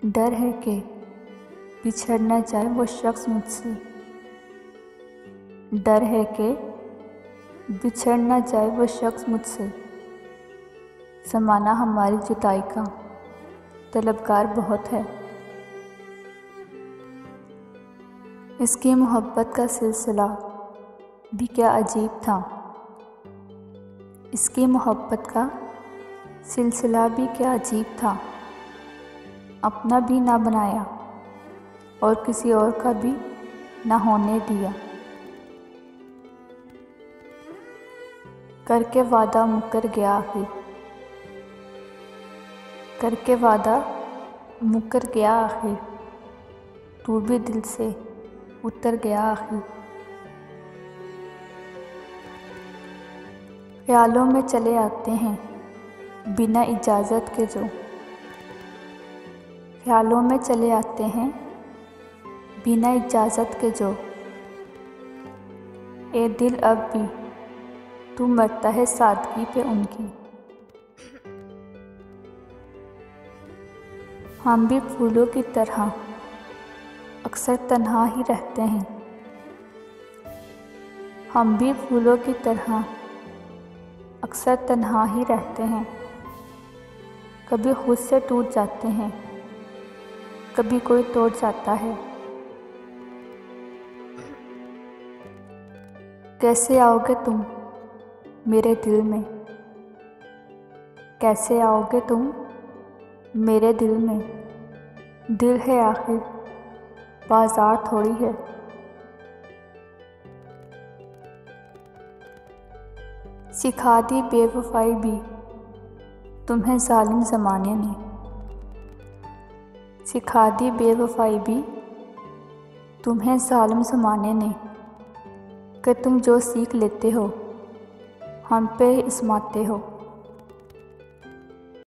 डर है कि बिछड़ न जाए वो शख्स मुझसे। डर है कि बिछड़ न जाए वो शख्स मुझसे। ज़माना हमारी जुदाई का तलबगार बहुत है। इसकी मोहब्बत का सिलसिला भी क्या अजीब था। इसकी मोहब्बत का सिलसिला भी क्या अजीब था। अपना भी ना बनाया और किसी और का भी ना होने दिया। करके वादा मुकर गया आखिर। करके वादा मुकर गया आखिर। तू भी दिल से उतर गया आखिर। ख्यालों में चले आते हैं बिना इजाज़त के जो। ख्यालों में चले आते हैं बिना इजाज़त के जो। ए दिल अब भी तू मरता है सादगी पे उनकी। हम भी फूलों की तरह अक्सर तन्हा ही रहते हैं। हम भी फूलों की तरह अक्सर तन्हा ही रहते हैं। कभी खुद से टूट जाते हैं, कभी कोई तोड़ जाता है। कैसे आओगे तुम मेरे दिल में। कैसे आओगे तुम मेरे दिल में। दिल है आखिर बाजार थोड़ी है। सिखा दी बेवफाई भी तुम्हें जालिम ज़माने ने। सिखा दी बेवफाई भी तुम्हें जालिम ज़माने ने। कि तुम जो सीख लेते हो हम पे इस्माते हो।